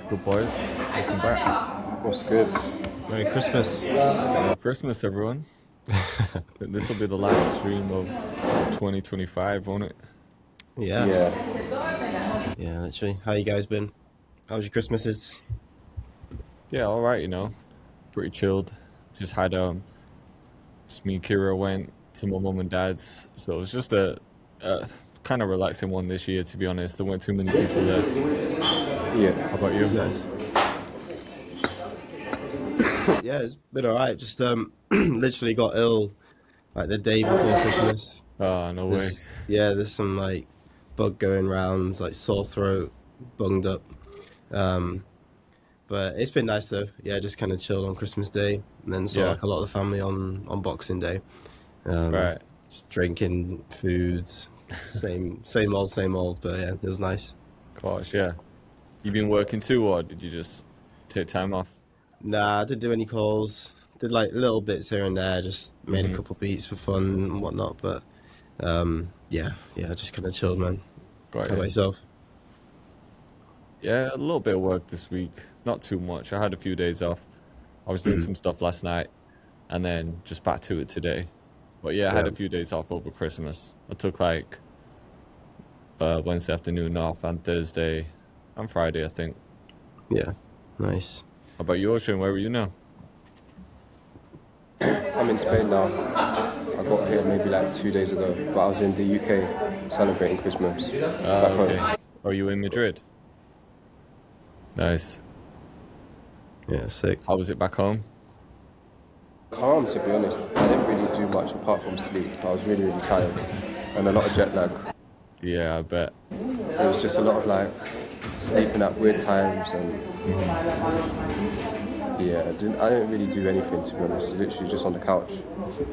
Good boys, welcome back. What's good? Merry Christmas. Merry Christmas, everyone. This will be the last stream of 2025, won't it? Yeah, Yeah, yeah, literally. How you guys been? How was your Christmases? Yeah, all right, pretty chilled. Just had just me and Kira went to my mum and dad's, so it was just a kind of relaxing one this year, to be honest. There weren't too many people there. yeah. How about you? Nice. Yeah, it's been alright. Just literally got ill like the day before Christmas. Oh, no way. There's some like bug going round, like sore throat, bunged up. Um, but it's been nice though. Yeah, just kind of chilled on Christmas Day, and then saw Yeah, like a lot of the family on Boxing Day. Um, right. just drinking, foods, same old. But yeah, it was nice. Gosh, yeah. You been working too, or did you just take time off? Nah, I didn't do any calls. Did like little bits here and there. Just made a Mm-hmm. couple beats for fun and whatnot. But yeah, just kind of chilled, man. Got How about you. yourself? Yeah, a little bit of work this week. Not too much. I had a few days off. I was doing Mm, some stuff last night and then just back to it today. But yeah, I had yeah, a few days off over Christmas. I took like Wednesday afternoon off and Thursday and Friday, I think. yeah, nice. How about you, Ocean? Where were you now? I'm in Spain now. I got here maybe like 2 days ago, but I was in the UK celebrating Christmas Ah, back home. okay. Are you in Madrid? Nice. Yeah, sick. How was it back home? Calm, to be honest. I didn't really do much apart from sleep. I was really, really tired and a lot of jet lag. Yeah, I bet. It was just a lot of like sleeping at weird times and yeah, I didn't really do anything to be honest. Literally just on the couch.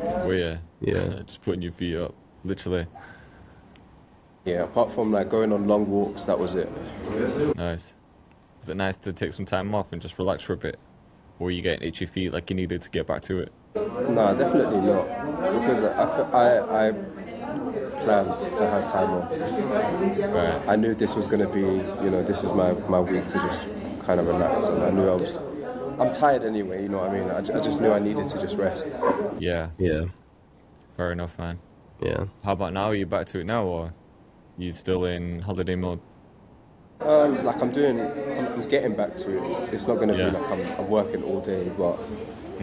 Well, yeah. Yeah, Just putting your feet up, literally. Yeah, apart from like going on long walks, that was it. Nice. Was it nice to take some time off and just relax for a bit? Or were you getting itchy feet like you needed to get back to it? No, definitely not. Because I planned to have time off. Right. I knew this was going to be, this is my week to just kind of relax. And I knew I'm tired anyway, you know what I mean? I just knew I needed to just rest. Yeah, yeah, fair enough, man. yeah. How about now? Are you back to it now, or you still in holiday mode? Like I'm getting back to it. It's not going to be Yeah. like I'm working all day, but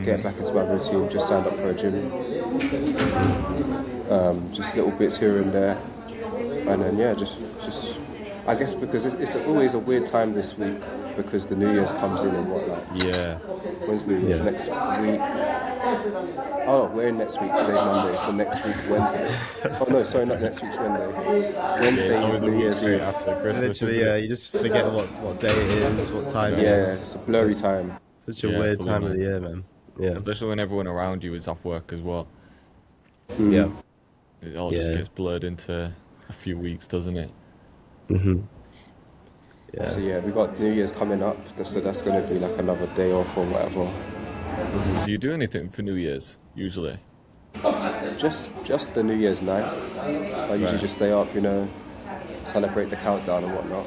getting back into my routine, just signed up for a gym. Just little bits here and there. And then, yeah, just I guess because it's always a weird time this week because the New Year's comes in and whatnot. Yeah. When's New Year's? Yeah. Next week. Oh, no, we're in next week. Today's Monday, so next week, Wednesday. Oh, no, sorry, not next week's Wednesday. Yeah, Wednesday it's is always a New week Year's straight Eve. after Christmas, Literally, isn't yeah. it? You just forget what day it is, what time it Yeah, is. it's a blurry time. Such a Yeah, weird fully, time of man. the year, man. Yeah, Especially when everyone around you is off work as well. yeah, It all just yeah. gets blurred into a few weeks, doesn't it? Mhm. Yeah. So, yeah, we got New Year's coming up, so that's going to be like another day off or whatever. Do you do anything for New Year's, usually? Just the New Year's night. I usually Right. just stay up, celebrate the countdown and whatnot.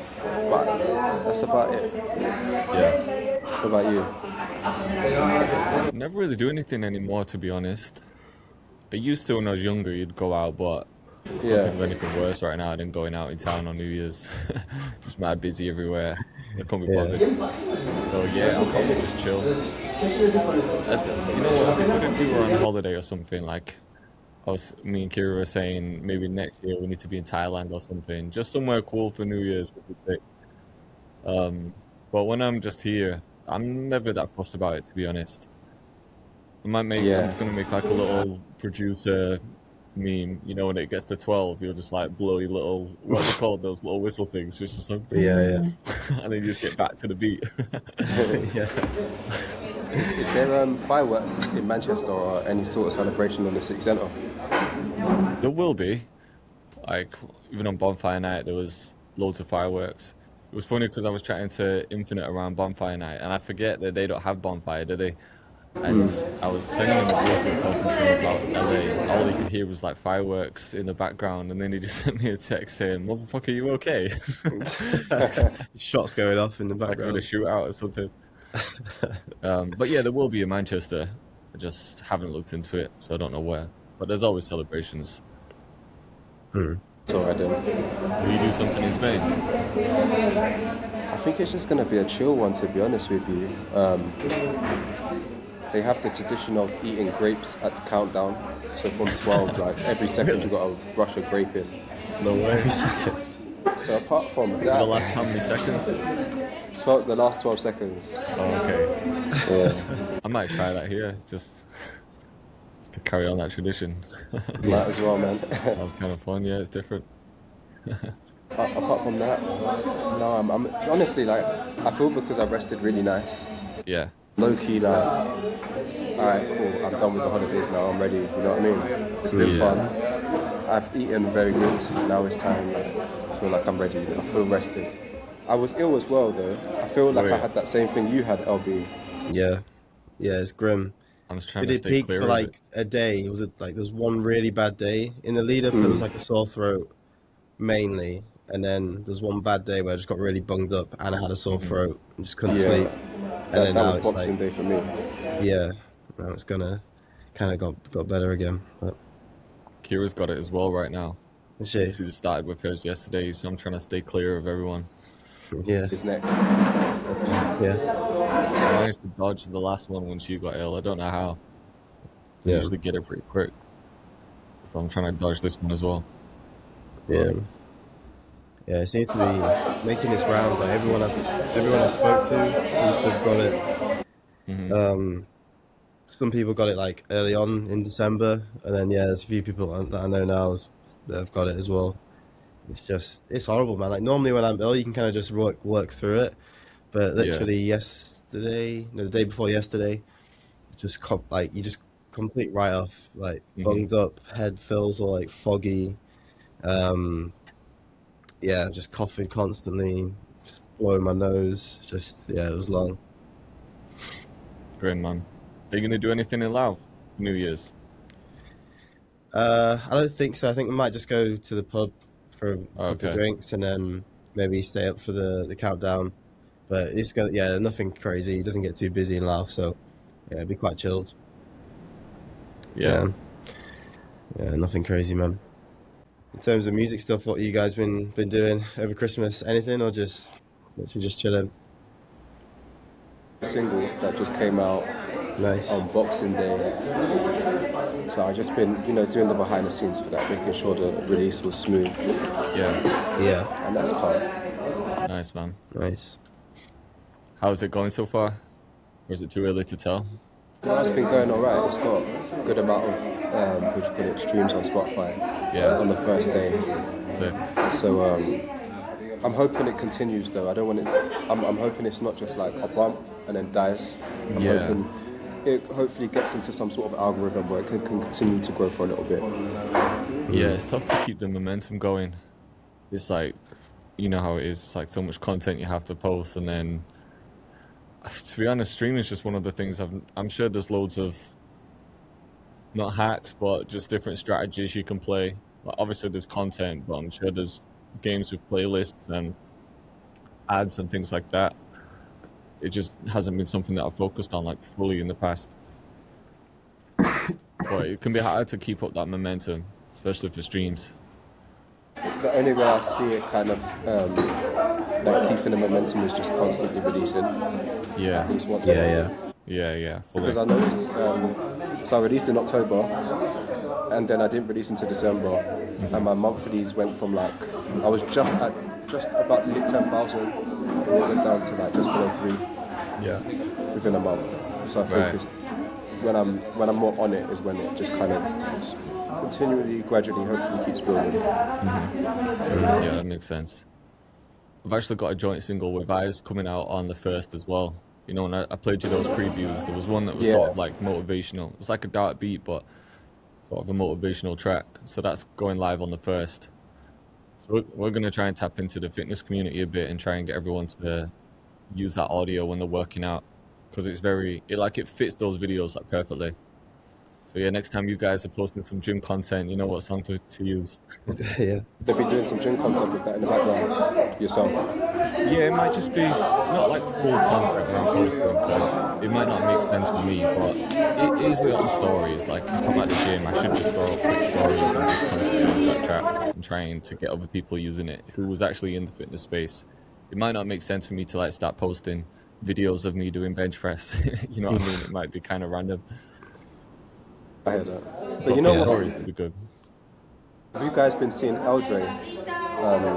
But that's about it. Yeah. What about you? Never really do anything anymore, to be honest. I used to when I was younger, you'd go out, but I can't Yeah, think of anything worse right now than going out in town on New Year's. Just mad busy everywhere. I can't be Yeah. bothered. So yeah, I'll probably just chill. What if we were on holiday or something? Like, me and Kira were saying maybe next year we need to be in Thailand or something. Just somewhere cool for New Year's would be sick. But when I'm just here, I'm never that fussed about it, to be honest. I'm yeah, gonna make like a little producer meme. When it gets to 12, you'll just like blow your little, what are they called, those little whistle things, just like, Yeah, and then you just get back to the beat. yeah. Is there fireworks in Manchester or any sort of celebration on the city centre? There will be, like, even on Bonfire Night, there was loads of fireworks. It was funny because I was chatting to Infinite around Bonfire Night, and I forget that they don't have Bonfire, do they? And I was sending him a voice note talking to him about LA. All he could hear was like fireworks in the background, and then he just sent me a text saying, "Motherfucker, you okay?" Shots going off in the Like I'm in a background. shootout or something. But yeah, there will be in Manchester. I just haven't looked into it, so I don't know where. But there's always celebrations. It's alright then. Will you do something in Spain? I think it's just going to be a chill one, to be honest with you. They have the tradition of eating grapes at the countdown. So from 12, like every second you got to rush a grape in. No way. Every second. So apart from For the that, last how many seconds? the last 12 seconds. Oh, okay. Yeah, I might try that here, just to carry on that tradition. might as well, man. Sounds kind of fun. Yeah, it's different. Apart from that, no, I'm honestly like, I feel because I rested really nice. Yeah. Low key, like, alright, cool, I'm done with the holidays now, I'm ready, you know what I mean? It's been fun. I've eaten very good, now it's time, like, I feel like I'm ready, I feel rested. I was ill as well though, I feel like I had that same thing you had, LB. Yeah, yeah, it's grim. I'm just trying Did to it stay peak clear for of like it. a day? Was it like there's one really bad day in the lead up? It was like a sore throat mainly, and then there's one bad day where I just got really bunged up and I had a sore throat and just couldn't Yeah, sleep. And then that now was it's Boxing like, Day for me. yeah, now it's gonna kind of got better again. But Kira's got it as well right now. shit, She just started with hers yesterday, so I'm trying to stay clear of everyone. yeah, Is next. yeah, I managed to dodge the last one when she got ill. I don't know how. I yeah, usually get it pretty quick. So I'm trying to dodge this one as well. yeah. Yeah, it seems to be making its rounds. Like everyone I spoke to seems to have got it. Some people got it like early on in December, and then yeah, there's a few people that I know now that have got it as well. It's horrible, man. Like normally when I'm ill, you can kind of just work through it, but Yeah. literally yesterday, no, the day before yesterday, like you just complete write off, like bunged up, head feels all like foggy. Yeah, just coughing constantly, just blowing my nose. Just yeah, it was long. Great, man. Are you going to do anything in Laos for New Year's? I don't think so. I think we might just go to the pub for a couple of Okay. drinks and then maybe stay up for the countdown. But it's gonna yeah, nothing crazy. It doesn't get too busy in Laos, so yeah, it'd be quite chilled. Yeah. Yeah, nothing crazy, man. In terms of music stuff, what you guys been doing over Christmas? Anything or just literally just chilling? Single that just came out Nice. on Boxing Day. So I've just been, doing the behind the scenes for that, making sure the release was smooth, Yeah. Yeah, and that's calm. Nice, man. nice. How's it going so far? Or is it too early to tell? Well, it's been going alright. It's got a good amount of streams on Spotify on the first day. Sick. So I'm hoping it continues though. I don't want it. I'm hoping it's not just like a bump and then dies. I'm hoping it hopefully gets into some sort of algorithm where it can continue to grow for a little bit. Yeah, it's tough to keep the momentum going. It's like, you know how it is. It's like so much content you have to post, and then, to be honest, streaming is just one of the things I'm sure there's loads of, not hacks, but just different strategies you can play. Like, obviously there's content, but I'm sure there's games with playlists and ads and things like that. It just hasn't been something that I've focused on like fully in the past. But it can be hard to keep up that momentum, especially for streams. The only way I see it kind of like keeping the momentum is just constantly releasing. Yeah. At least once a month. Yeah, fully. Because I noticed, so I released in October, and then I didn't release until December, and my monthlies went from like, I was just about to hit 10,000, and it went down to like just below 3 within a month. So I think it's, when I'm more on it is when it just kind of continually, gradually, hopefully keeps building. Yeah, that makes sense. I've actually got a joint single with Eyes coming out on the 1st as well. You know, when I played you those previews, there was one that was sort of like motivational. It was like a dark beat, but sort of a motivational track. So that's going live on the 1st. So we're going to try and tap into the fitness community a bit and try and get everyone to use that audio when they're working out. because it fits those videos like perfectly. So yeah, next time you guys are posting some gym content, you know what song to use. Yeah. They'll be doing some gym content with that in the background yourself. Yeah, it might just be not like full content when I'm posting because it might not make sense for me, but it easily on stories. Like if I'm at the gym, I should just throw up quick stories and just constantly use that track and trying to get other people using it who was actually in the fitness space. It might not make sense for me to like start posting videos of me doing bench press. You know what I mean? It might be kind of random, I hear that. But but you for know Yeah. what? stories, it'd be good. Have you guys been seeing Eldre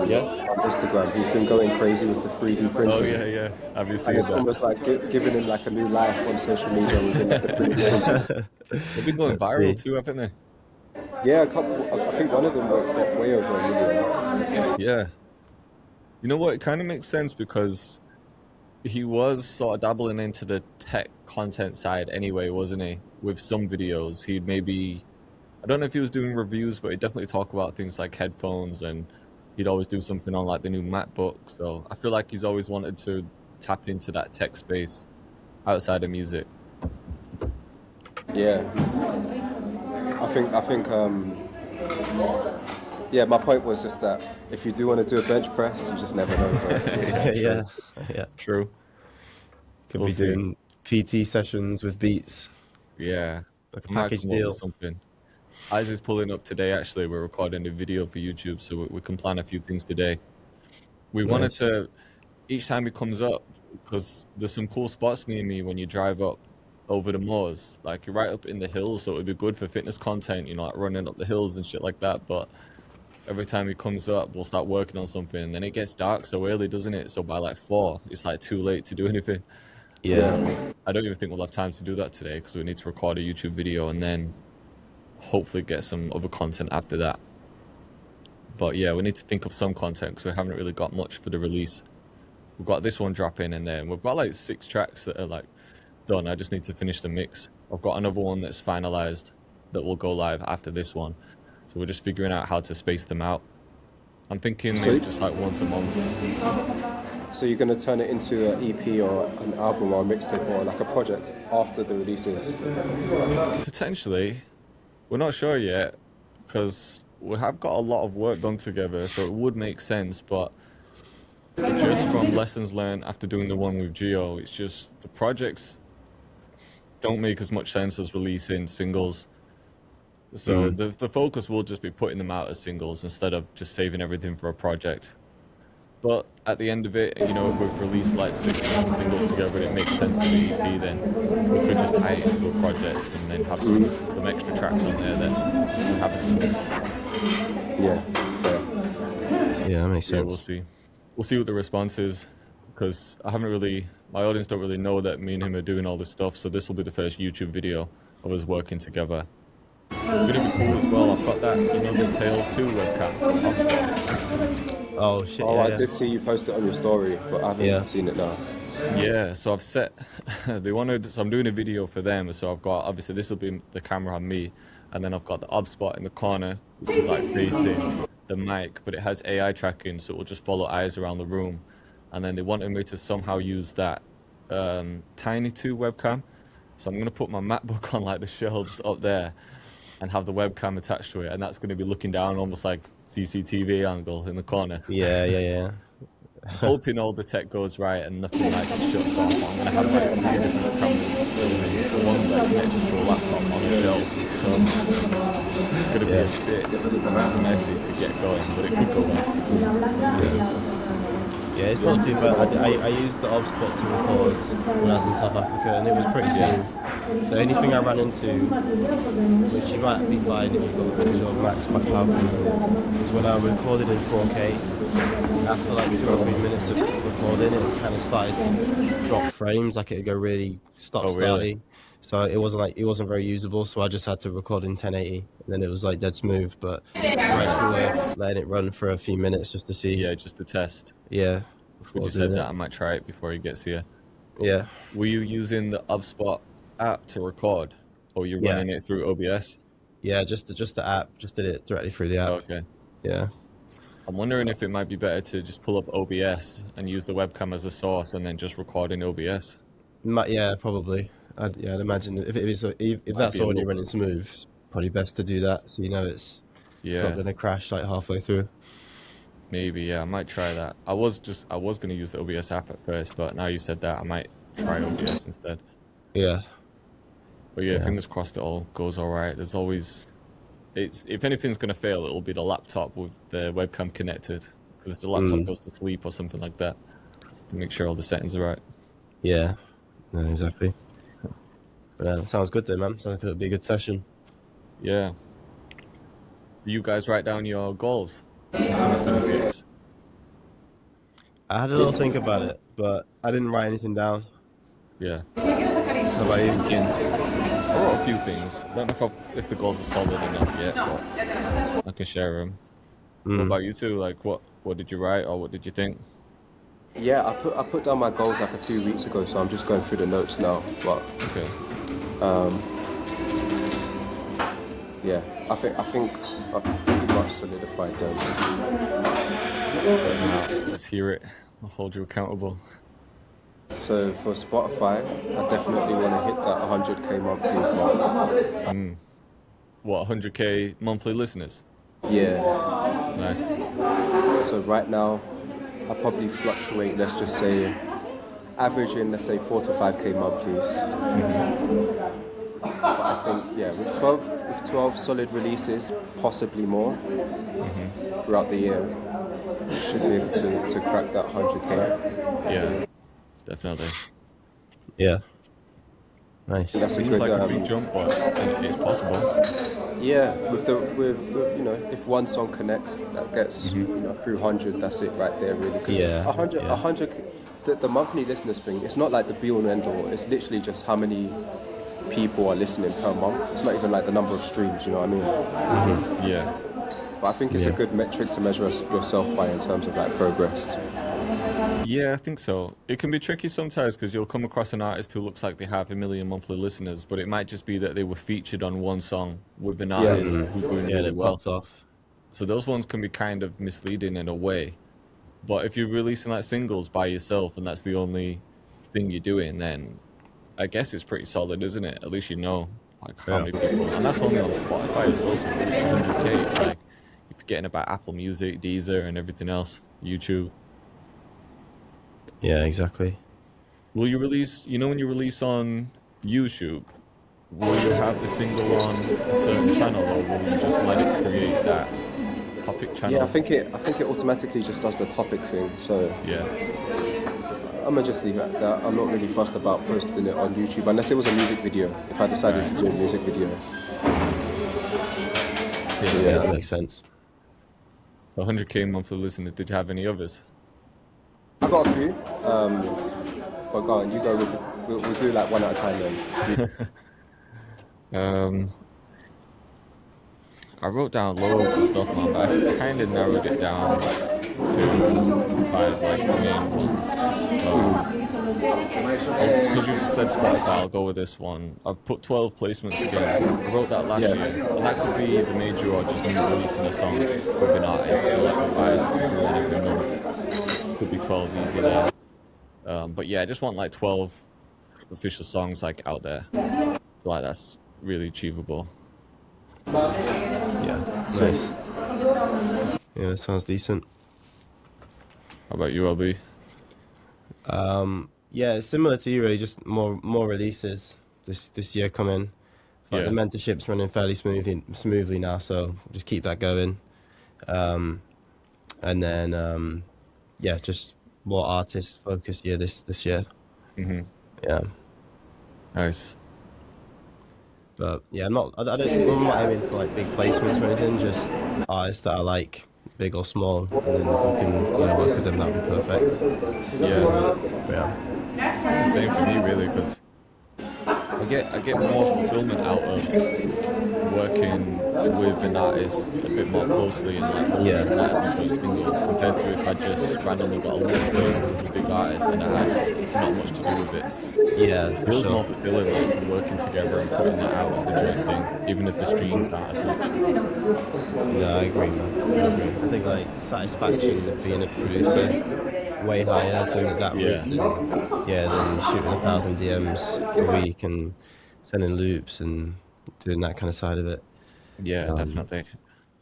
Yeah. on Instagram? He's been going crazy with the 3D Oh printing. yeah, yeah. Have you And seen it's that? almost like giving him like a new life on social media within like the 3D printing. They've been going Let's viral see. too, haven't they? Yeah, a couple. I think one of them got way over a million. Yeah. You know what? It kind of makes sense because he was sort of dabbling into the tech content side anyway, wasn't he? With some videos, he'd maybe, I don't know if he was doing reviews, but he'd definitely talk about things like headphones, and he'd always do something on like the new MacBook. So I feel like he's always wanted to tap into that tech space outside of music. Yeah, I think. Yeah, my point was just that if you do want to do a bench press, you just never know. Bro. Yeah. Yeah. True. Could We'll be see. doing PT sessions with beats, Yeah. like a I might package come up with deal. something. Isaac's pulling up today, actually. We're recording a video for YouTube, so we can plan a few things today. We wanted Nice. to, each time he comes up, because there's some cool spots near me when you drive up over the moors. Like, you're right up in the hills, so it'd be good for fitness content, you know, like running up the hills and shit like that. But every time he comes up, we'll start working on something, and then it gets dark so early, doesn't it? So by like 4, it's like too late to do anything. Yeah. I don't even think we'll have time to do that today because we need to record a YouTube video and then hopefully get some other content after that. But yeah, we need to think of some content because we haven't really got much for the release. We've got this one dropping, and then we've got like 6 tracks that are like done. I just need to finish the mix. I've got another one that's finalized that will go live after this one. So we're just figuring out how to space them out. I'm thinking So, maybe just like once a month. so you're gonna turn it into an EP or an album or a mixtape or like a project after the releases. Potentially. We're not sure yet because we have got a lot of work done together, so it would make sense. But just from lessons learned after doing the one with Geo, it's just the projects don't make as much sense as releasing singles. So the focus will just be putting them out as singles instead of just saving everything for a project. But at the end of it, you know, if we've released like 6 singles together and it makes sense to the EP, then we could just tie it into a project and then have some extra tracks on there that we haven't released. Yeah, fair. Yeah, that makes Yeah, sense. we'll see. We'll see what the response is because my audience don't really know that me and him are doing all this stuff. So this will be the first YouTube video of us working together. It's gonna be cool as well. I've got that, you know, the Tail 2 webcam from Hopstop. Oh shit! Oh, Yeah, I yeah. did see you post it on your story, but I haven't Yeah. seen it now. Yeah, so I've set. So I'm doing a video for them. So I've got obviously this will be the camera on me, and then I've got the ob spot in the corner, which is like facing the mic, but it has AI tracking, so it will just follow eyes around the room. And then they wanted me to somehow use that Tiny 2 webcam. So I'm gonna put my MacBook on like the shelves up there, and have the webcam attached to it, and that's gonna be looking down almost like CCTV angle in the corner. Yeah, yeah, yeah. Hoping all the tech goes right and nothing like shuts off. I'm gonna have like 3 different cameras filming the ones that are connected to a laptop on the shelf. So it's gonna be a bit messy to get going, but it could go well. Yeah, it's not too bad. I used the ob spot to record when I was in South Africa, and it was pretty smooth. The only thing I ran into, which you might be fine if you've got because your Mac's quite powerful, is when I recorded in 4K. After like 2 or 3 minutes of recording, it kind of started to drop frames, like it'd go really Oh, really? starty. So it wasn't very usable. So I just had to record in 1080, and then it was like dead smooth. But it might be worth letting it run for a few minutes just to see. Yeah, just to test. Yeah. When you said that, I might try it before he gets here. Yeah. Were you using the HubSpot app to record, or you're running it through OBS? Yeah, just the app. Just did it directly through the app. Okay. Yeah. I'm wondering if it might be better to just pull up OBS and use the webcam as a source and then just record in OBS. Yeah, probably. I'd imagine if Might that's be a already little. running smooth, probably best to do that so you know it's not Yeah, going to crash like halfway through. maybe. Yeah, I might try that. I was gonna use the OBS app at first, but now you said that, I might try OBS instead. Yeah, But yeah, yeah. fingers crossed it all goes all right. There's always it's if anything's gonna fail, it'll be the laptop with the webcam connected. Because if the laptop Mm, goes to sleep or something like that, to make sure all the settings are right. yeah, no, exactly. But sounds good though, man. Sounds like it'll be a good session. Yeah. Do you guys write down your goals for 2026? I had a little Did think about it, but I didn't write anything down. Yeah. How about you? Thinking. I wrote a few things. I don't know if the goals are solid enough yet, but I can share them. What Mm. about you two? Like, what did you write or what did you think? Yeah, I put down my goals like a few weeks ago, so I'm just going through the notes now. But Okay. yeah, I think I've pretty much solidified them. Let's hear it. I'll hold you accountable. So for Spotify, I definitely want to hit that 100k monthly mark. What, 100K monthly listeners? Yeah. Nice. So right now, I probably fluctuate. Let's just say, averaging let's say 4 to 5k monthlies. But I think yeah, with 12 solid releases, possibly more throughout the year, should be able to crack that 100k. Yeah, definitely. Yeah, nice. That's a Seems good. like a big jump, but it's possible. Yeah, with you know, if one song connects, that gets you know through 100, that's it right there really. 'Cause Yeah, 100, yeah. 100, the monthly listeners thing. It's not like the be all and end all. It's literally just how many people are listening per month. It's not even like the number of streams. You know what I mean? Yeah. But I think it's a Yeah. good metric to measure yourself by in terms of like progress. Yeah, I think so. It can be tricky sometimes because you'll come across an artist who looks like they have 1 million monthly listeners, but it might just be that they were featured on one song with an Yeah. artist who's doing Yeah, really it well. popped off. So those ones can be kind of misleading in a way. But if you're releasing like singles by yourself and that's the only thing you're doing, then I guess it's pretty solid, isn't it? At least you know like how Yeah. many people, and that's only on Spotify as well. So if you reach 100K, it's like you're forgetting about Apple Music, Deezer, and everything else, YouTube. Yeah, exactly. Will you release? You know, when you release on YouTube, will you have the single on a certain channel, or will you just let it create that topic channel? Yeah, I think it automatically just does the topic thing. So Yeah. I'm gonna just leave it at that. I'm not really fussed about posting it on YouTube unless it was a music video. If I decided to do a music video. So, Yeah, yeah, that makes sense. So 100K monthly listeners. Did you have any others? I got a few. But go on, you go. We'll do like one at a time then. Um, I wrote down loads of stuff, man, but I kind of narrowed it down to 5 like main ones. Because you said Spotify, I'll go with this one. I've put 12 placements again. I wrote that last Yeah. year, and that could be the major or just me releasing a song with an artist, so like advice for one every month. Could be 12 easy there. But yeah, I just want like 12 official songs like out there. I feel like that's really achievable. Yeah, nice. Yeah, that sounds decent. How about you, LB? Yeah, it's similar to you, really. Just more releases this year coming. Like Yeah. the mentorship's running fairly smoothly now, so just keep that going. And then yeah, just more artist focused year this year. Mm-hmm. Yeah, Nice. but yeah, I'm not aiming for like big placements or anything. Just artists that I like, big or small, and then if I can work with them, that'd be perfect. Yeah. Yeah, The same for me, really, because I get more fulfillment out of working with an artist a bit more closely and like releasing that as a joint single compared to if I just randomly got a little burst of a big artist and it had not much to do with it. yeah, It for feels sure. more fulfilling like working together and putting that out as a joint thing, even if the streams aren't as much. Yeah, I agree, man. I agree. I think like satisfaction of being a producer way higher doing it that route Yeah, than shooting 1,000 DMs a week and sending loops and doing that kind of side of it. yeah, Um, definitely.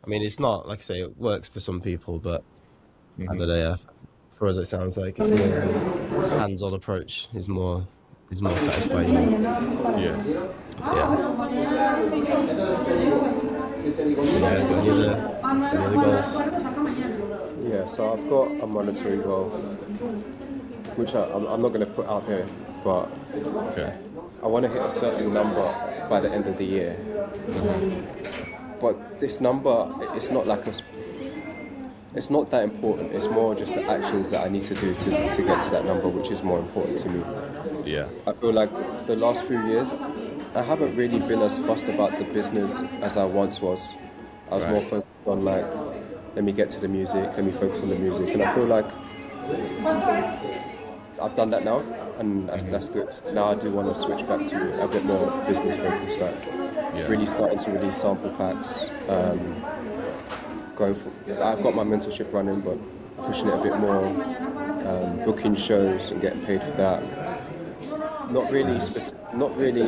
I mean, it's not like I say, it works for some people, but I Hmm. don't know. Yeah, for us, it sounds like it's more of a hands-on approach is more satisfying. Yeah. Yeah. So you guys got any other goals? Yeah, so I've got a monetary goal, which I'm not going to put out there, but Okay. I want to hit a certain number by the end of the year. But this number, it's not like it's not that important. It's more just the actions that I need to do to get to that number, which is more important to me. Yeah. I feel like the last few years, I haven't really been as fussed about the business as I once was. I was more Right. focused on like, let me get to the music, let me focus on the music, and I feel like I've done that now, and that's good. Now I do want to switch back to a bit more business focused, like Yeah. really starting to release sample packs. Going for, I've got my mentorship running, but pushing it a bit more, booking shows and getting paid for that. Not really not really,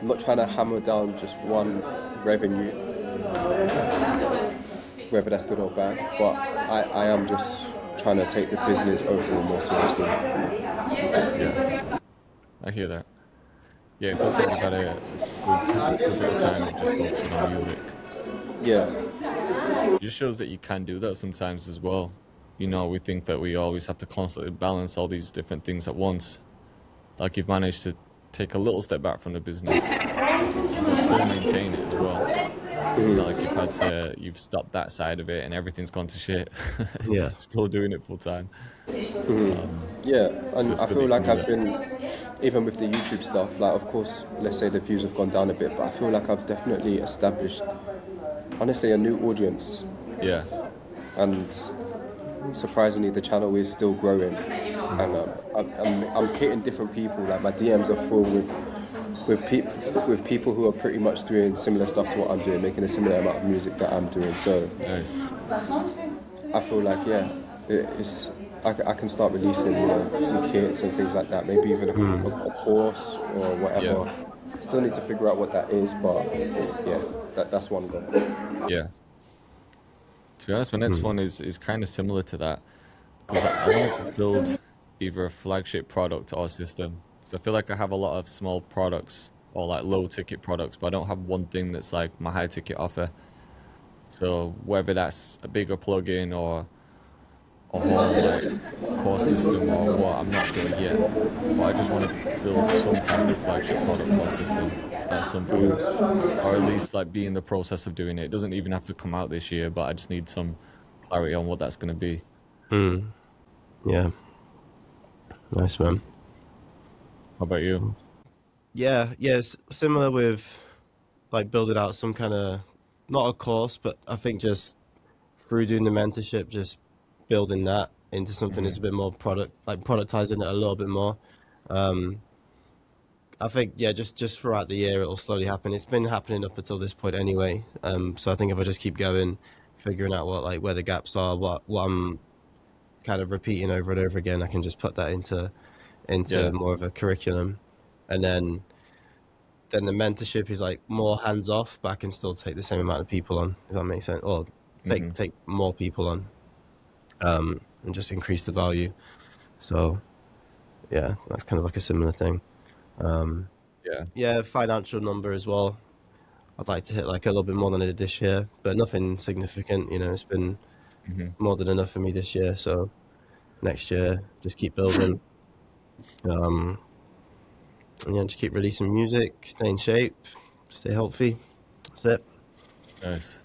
not trying to hammer down just one revenue, whether that's good or bad. But I am just trying to take the business overall more seriously. Yeah. I hear that. Yeah, it feels like you've had a good bit of time of just focusing on music. Yeah, It just shows that you can do that sometimes as well. You know, we think that we always have to constantly balance all these different things at once. Like you've managed to take a little step back from the business, but still maintain it as well. It's not like you've stopped that side of it and everything's gone to shit. Yeah. Still doing it full time. yeah, So and it's I good that feel you can like do I've that. been, even with the YouTube stuff, like of course, let's say the views have gone down a bit, but I feel like I've definitely established, honestly, a new audience, Yeah. and surprisingly, the channel is still growing, and I'm hitting different people. Like my DMs are full with people who are pretty much doing similar stuff to what I'm doing, making a similar amount of music that I'm doing. So Nice. I feel like it's I can start releasing some kits and things like that. Maybe even a course or Yeah. whatever. Still need to figure out what that is, but yeah, that's one goal. Yeah. To be honest, my next one is kind of similar to that because I wanted to build either a flagship product or a system. So I feel like I have a lot of small products or like low ticket products, but I don't have one thing that's like my high ticket offer. So whether that's a bigger plugin or a whole like core system or what, I'm not sure yet. But I just want to build some type of flagship product or system at some point, or at least like be in the process of doing it. It doesn't even have to come out this year, but I just need some clarity on what that's going to be. Yeah. Nice, man. How about you? Yeah. Yes. Similar with like building out some kind of not a course, but I think just through doing the mentorship, just building that into something Hmm. that's a bit more like productizing it a little bit more. Um, I think yeah, just throughout the year it'll slowly happen. It's been happening up until this point anyway. So I think if I just keep going, figuring out what like where the gaps are, what I'm kind of repeating over and over again, I can just put that into Yeah. more of a curriculum, and then the mentorship is like more hands off, but I can still take the same amount of people on, if that makes sense, or Hmm. take more people on, and just increase the value. So yeah, that's kind of like a similar thing. Yeah. Yeah, financial number as well. I'd like to hit like a little bit more than I did this year, but nothing significant. You know, it's been Hmm. more than enough for me this year. So next year, just keep building. And yeah, just keep releasing music, stay in shape, stay healthy. That's it. Nice.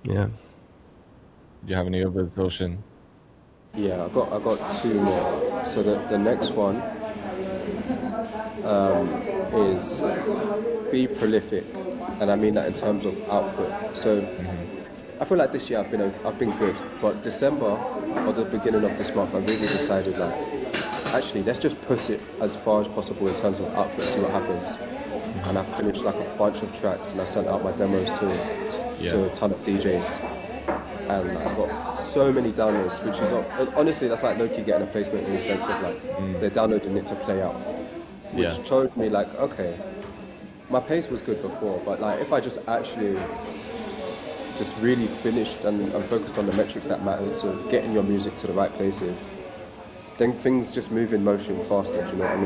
Yeah. Do you have any others, Ocean? Yeah, I got two more. So the next one is be prolific, and I mean that in terms of output. So Hmm. I feel like this year I've been good, but December or the beginning of this month I really decided like actually let's just push it as far as possible in terms of output, see what happens. And Hmm. I finished like a bunch of tracks and I sent out my demos to Yeah. a ton of DJs. and like, I've got so many downloads, which is honestly that's like low-key getting a placement in the sense of like they're downloading it to play out, which Yeah. told me like, okay, my pace was good before, but like if I just actually just really finished and focused on the metrics that mattered, so getting your music to the right places, then things just move in motion faster, do you know what I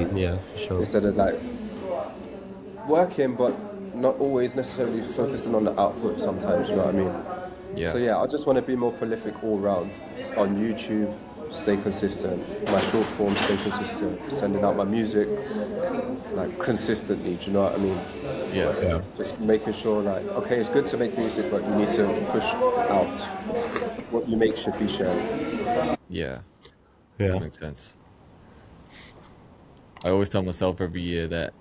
mean? Yeah, for sure. Instead of like working but not always necessarily focusing on the output sometimes, you know what I mean? Yeah. So yeah, I just want to be more prolific all round. On YouTube, stay consistent. My short form, stay consistent. Sending out my music like consistently, do you know what I mean? Yeah. Just making sure like, okay, it's good to make music, but you need to push out. What you make should be shared. Yeah. Yeah. Makes sense. I always tell myself every year that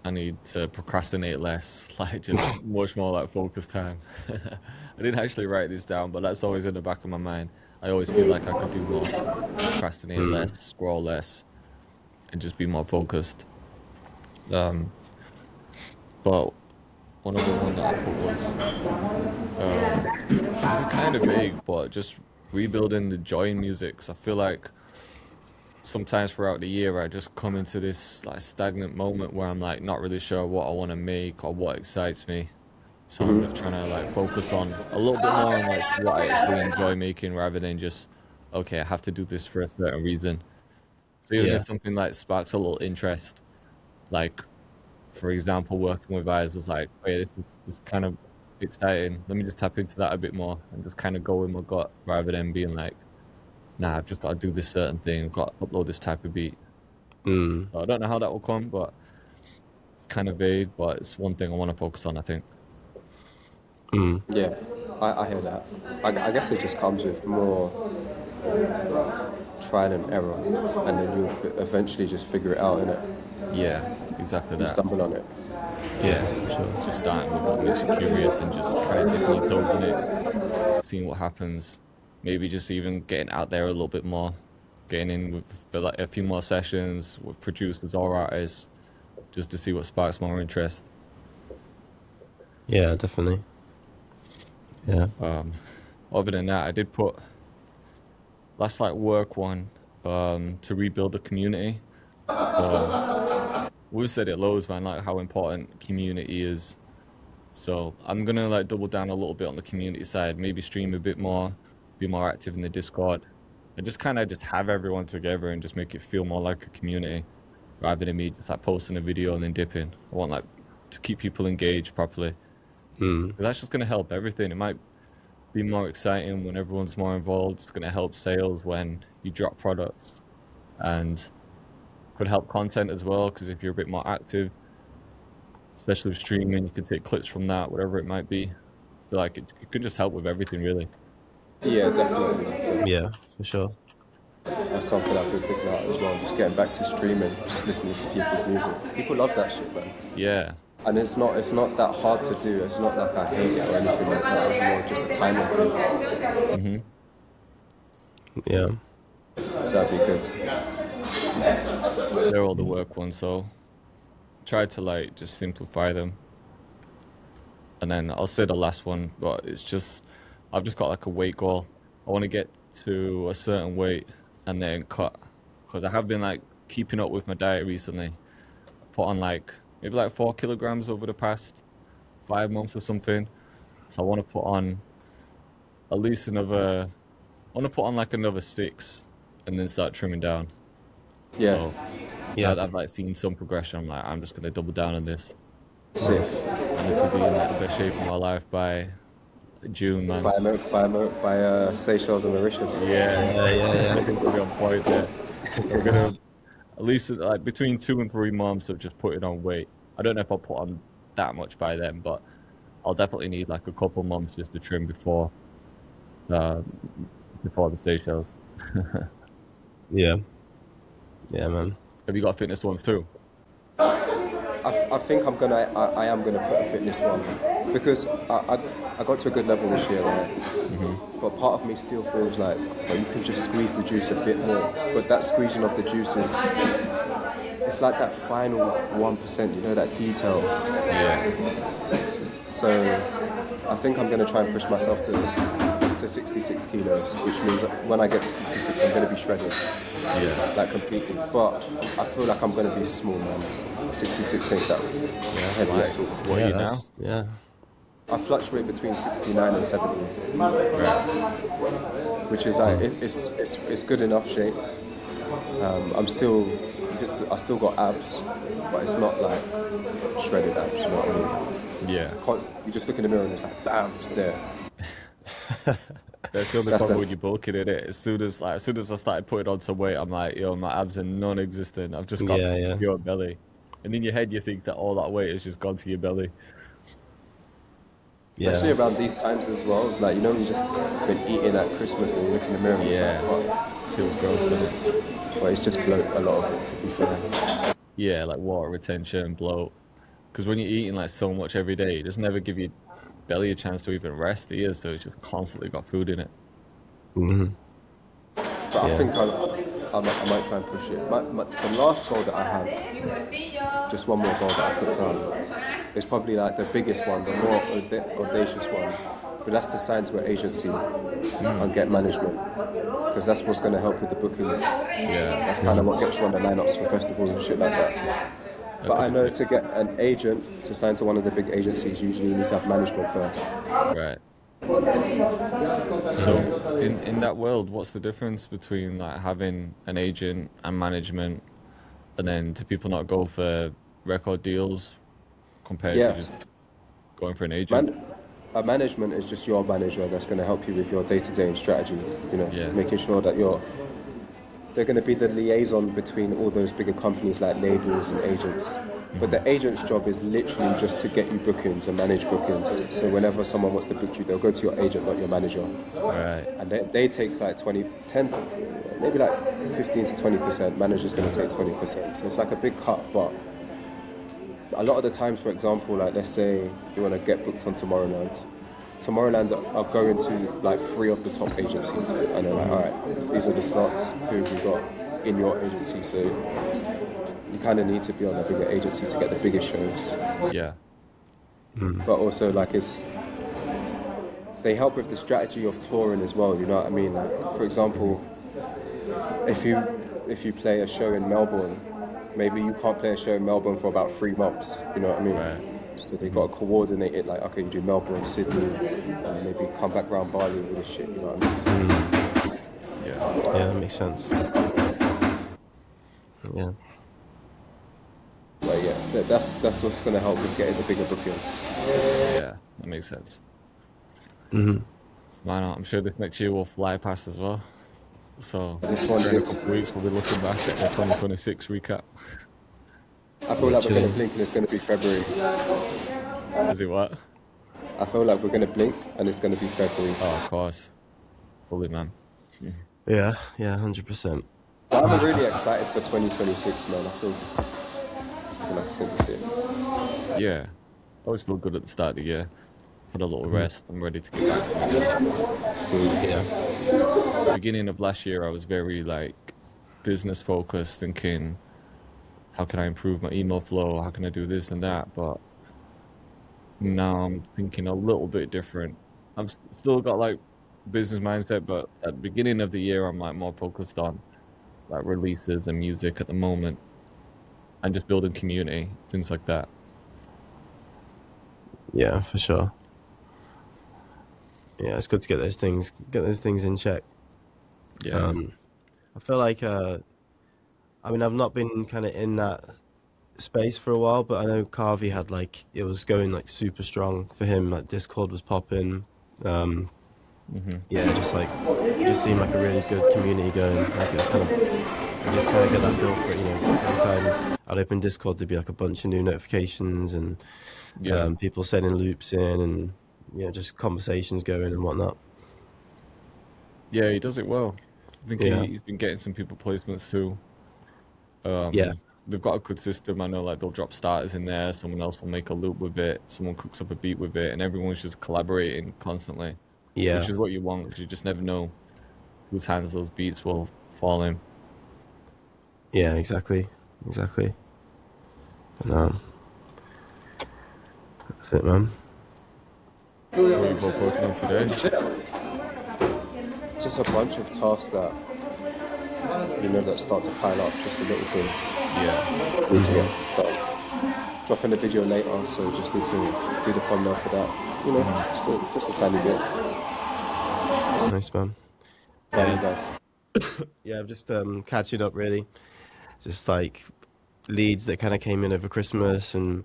I need to procrastinate less, like just much more like focus time. I didn't actually write this down, but that's always in the back of my mind. I always feel like I could do more, procrastinate less, scroll less, and just be more focused. But one other one that I put was, this is kind of vague, but just rebuilding the joy in music. 'Cause I feel like sometimes throughout the year I just come into this like stagnant moment where I'm like not really sure what I want to make or what excites me. So I'm just trying to like focus on a little bit more on like what I actually enjoy making rather than just okay, I have to do this for a certain reason. So even Yeah. if something like sparks a little interest, like for example, working with eyes was like, wait, this is kind of exciting. Let me just tap into that a bit more and just kind of go with my gut rather than being like, nah, I've just got to do this certain thing. I've got to upload this type of beat. So I don't know how that will come, but it's kind of vague. But it's one thing I want to focus on, I think. Yeah, I hear that. I guess it just comes with more trial and error, and then you'll eventually just figure it out, innit? Yeah, exactly You that. stumble on it. Yeah, for sure. Just starting with what makes you curious and just kind of dipping your toes in it, seeing what happens. Maybe just even getting out there a little bit more, getting in with like a few more sessions with producers or artists, just to see what sparks more interest. Yeah, definitely. Yeah. Other than that, I did put last like work one to rebuild the community. So we've said it loads, man, like how important community is. So I'm gonna like double down a little bit on the community side, maybe stream a bit more, be more active in the Discord, and just kind of just have everyone together and just make it feel more like a community rather than me just like posting a video and then dipping. I want like to keep people engaged properly. 'Cause that's just gonna help everything. It might be more exciting when everyone's more involved. It's gonna help sales when you drop products, and could help content as well. Because if you're a bit more active, especially with streaming, you can take clips from that, whatever it might be. I feel like it could just help with everything, really. Yeah, definitely. Yeah, for sure. That's something I've been thinking about as well. Just getting back to streaming, just listening to people's music. People love that shit, man. Yeah, And it's not that hard to do. It's not like I hate it or anything like that. It's more just a timing thing. Yeah. So that'd be good. they're all the work ones, so try to like just simplify them. And then I'll say the last one, but it's just I've just got like a weight goal. I want to get to a certain weight and then cut, because I have been like keeping up with my diet recently. Put on like maybe like 4 kilograms over the past 5 months or something. So I want to put on at least another. I want to put on like another 6, and then start trimming down. Yeah, So Yeah. I've like seen some progression. I'm like, I'm just gonna double down on this. sick. I need to be in like the best shape of my life by June, man. By Seychelles and Mauritius. Yeah. Looking to be on point there. I'm gonna at least like between 2 and 3 months of just putting on weight. I don't know if I'll put on that much by then, but I'll definitely need like a couple months just to trim uh, before the Seychelles. Yeah. Yeah, man. Have you got fitness ones too? I think I am gonna put a fitness one because I got to a good level this year, right? But part of me still feels like, well, you can just squeeze the juice a bit more. But that squeezing of the juice it's like that final 1%, you know, that detail. Yeah. So I think I'm gonna try and push myself to to 66 kilos, which means that when I get to 66, I'm going to be shredded, Yeah. like completely. But I feel like I'm going to be small, man. 66 ain't that Yeah, that's heavy light. at all. What are Yeah, you now? I fluctuate between 69 and 70, Right. which is like it's good enough shape. I'm still I still got abs, but it's not like shredded abs. You know what I mean? Yeah. You just look in the mirror and it's like, bam, it's there. That's the only That's problem the when you're bulking in it. As soon as I started putting on some weight, I'm like, yo, my abs are non-existent. I've just got yeah. pure belly. And in your head, you think that all that weight has just gone to your belly. Especially Yeah. around these times as well. Like, you know, you just been eating at Christmas and you look in the mirror and it's Yeah. like, fuck. Feels gross, doesn't it? But it's just bloat, a lot of it, to be fair. Yeah, like water retention, bloat. Because when you're eating like so much every day, it just never give your belly a chance to even rest either. So it's just constantly got food in it. But I Yeah. think I might try and push it. The last goal that I have, just one more goal that I put down, is probably like the biggest one, the more audacious one. But that's to sign to an agency and get management. Because that's what's going to help with the bookings. Yeah. That's kind of what gets you on the lineups for festivals and shit like that. But I know to get an agent to sign to one of the big agencies, usually you need to have management first. Right. So in that world, what's the difference between like having an agent and management, and then do people not go for record deals compared to Yeah, just going for an agent? a management is just your manager that's going to help you with your day-to-day and strategy. You know, Yeah. making sure that they're going to be the liaison between all those bigger companies like labels and agents. But the agent's job is literally just to get you bookings and manage bookings. So whenever someone wants to book you, they'll go to your agent, not your manager. Right. And they take like 10, maybe like 15 to 20%. Manager's going to take 20%. So it's like a big cut, but a lot of the times, for example, like let's say you want to get booked on Tomorrowland. Tomorrowland are going to like 3 of the top agencies, and they're like, all right, these are the slots. Who have you got in your agency? So you kind of need to be on a bigger agency to get the biggest shows. Yeah. But also like they help with the strategy of touring as well. You know what I mean? Like, for example, if you play a show in Melbourne, maybe you can't play a show in Melbourne for about 3 months. You know what I mean? Right. So they got to coordinate it. Like, okay, you do Melbourne, Sydney, and maybe come back round Bali with this shit. You know what I mean? So, Yeah. Yeah, that makes sense. Yeah. but yeah, that's what's going to help with getting the bigger booking. Yeah. That makes sense. Why not? I'm sure this next year will fly past as well. So This one in a did. couple of weeks, we'll be looking back at the 2026 recap. I feel like we're going Literally. to blink and it's going to be February. Is it what? I feel like we're going to blink and it's going to be February. Oh, of course. Fully, man. Yeah, 100%. But I'm really excited for 2026, man. I feel like it's going to be sick. Yeah. I always feel good at the start of the year. Had a little rest. I'm ready to get back to it. Yeah. Beginning of last year, I was very like business focused, thinking, how can I improve my email flow? How can I do this and that? But now I'm thinking a little bit different. Still got like business mindset, but at the beginning of the year, I'm like more focused on like releases and music at the moment, and just building community, things like that. Yeah, for sure. Yeah, it's good to get those things in check. Yeah. I feel like I mean, I've not been kind of in that space for a while, but I know Carvey had like it was going like super strong for him. Like Discord was popping. Yeah, it just seemed like a really good community going. Like it was kind of, you just kind of get that feel for it. You know, every time I'd open Discord, there'd be like a bunch of new notifications and Yeah. people sending loops in and just conversations going and whatnot. Yeah, he does it well. I think Yeah. he's been getting some people placements too. Yeah. They've got a good system. I know, like they'll drop starters in there. Someone else will make a loop with it. Someone cooks up a beat with it, and everyone's just collaborating constantly, Yeah. which is what you want because you just never know whose hands those beats will fall in. Yeah, exactly. Exactly. And, that's it, man. What are you both working on today? just a bunch of tasks that that start to pile up, just the little things. Yeah. Need to get done. Dropping the video later, so just need to do the thumbnail for that. Just a tiny bit. Nice, man. How are you guys? Yeah, I'm just catching up really. Just like leads that kind of came in over Christmas and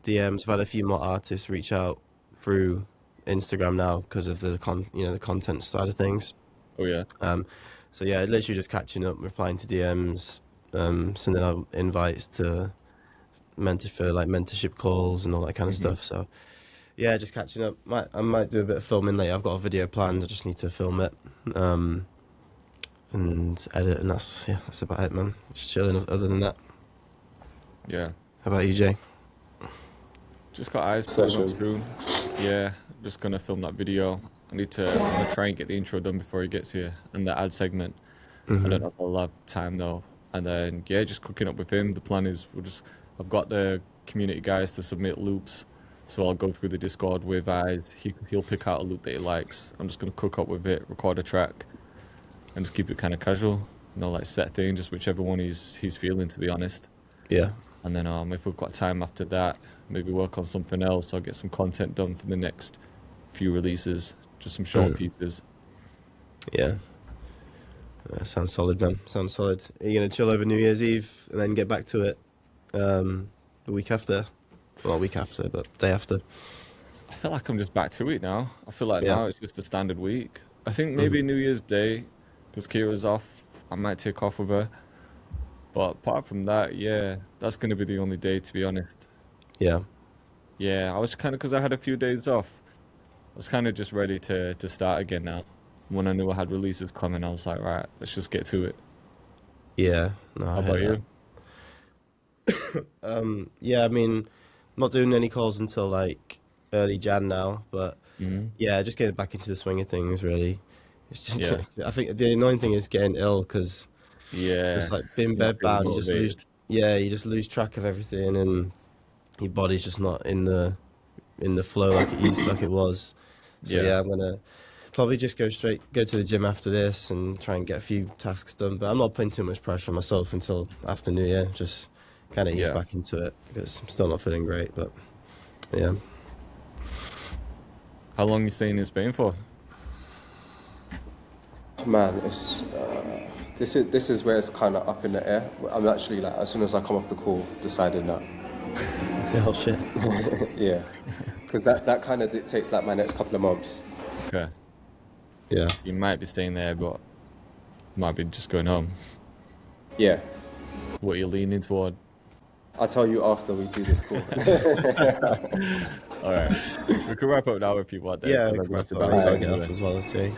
DMs. I've had a few more artists reach out through Instagram now because of the the content side of things. Oh yeah. So yeah, literally just catching up, replying to DMs, sending out invites to mentorship calls and all that kind of stuff. So yeah, just catching up. I might do a bit of filming later. I've got a video planned. I just need to film it, and edit, and that's about it, man. Just chilling. Other than that, Yeah. how about you, Jay? Just got eyes pretty much Session. soon. Yeah, just gonna film that video. I'm gonna try and get the intro done before he gets here and the ad segment. I don't know if I'll have time though. And then yeah, just cooking up with him. The plan is I've got the community guys to submit loops. So I'll go through the Discord with eyes. He'll pick out a loop that he likes. I'm just gonna cook up with it, record a track, and just keep it kind of casual. Like set thing, just whichever one he's feeling, to be honest. Yeah, And then if we've got time after that, maybe work on something else or get some content done for the next few releases. Just some short pieces. yeah. Sounds solid, man. Sounds solid. Are you gonna chill over New Year's Eve and then get back to it the week after? Well, not week after, but day after. I feel like I'm just back to it now. I feel like Yeah. now it's just a standard week. I think maybe New Year's Day, because Kira's off, I might take off with her. But apart from that, yeah, that's going to be the only day, to be honest. Yeah. Yeah, I was kind of, because I had a few days off, I was kind of just ready to start again now. When I knew I had releases coming, I was like, right, let's just get to it. Yeah. No, I How heard about that. you? Yeah, I mean, not doing any calls until like early Jan now, but yeah, just getting back into the swing of things really. It's just, Yeah. I think the annoying thing is getting ill because Yeah. just like being Not bed feeling bound, motivated. you just lose track of everything, and your body's just not in the flow like it was. So Yeah. yeah, I'm gonna probably just go to the gym after this and try and get a few tasks done. But I'm not putting too much pressure on myself until after New Year. Just kind of ease Yeah. back into it because I'm still not feeling great. But yeah, How long you saying it's been for? Man, it's this is where it's kind of up in the air. I'm actually like, as soon as I come off the call, deciding that, oh shit. yeah, because that kind of dictates like my next couple of months. Okay. Yeah, You might be staying there, but might be just going home. Yeah, What are you leaning toward? I'll tell you after we do this call. All right. We can wrap up now if you want. Then, yeah. 'cause We I'm can gonna wrap have to it bounce up. out I'll get anyway. off as well, Jay.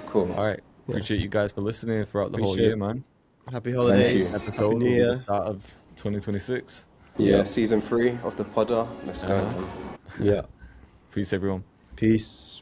Cool. All right. Appreciate you guys for listening throughout the whole Appreciate year, it. man. Happy holidays. you. Happy Episode New will be the Year. start of 2026. Yeah, season 3 of the podder. Let's go. Uh-huh. Yeah. Peace, everyone. Peace.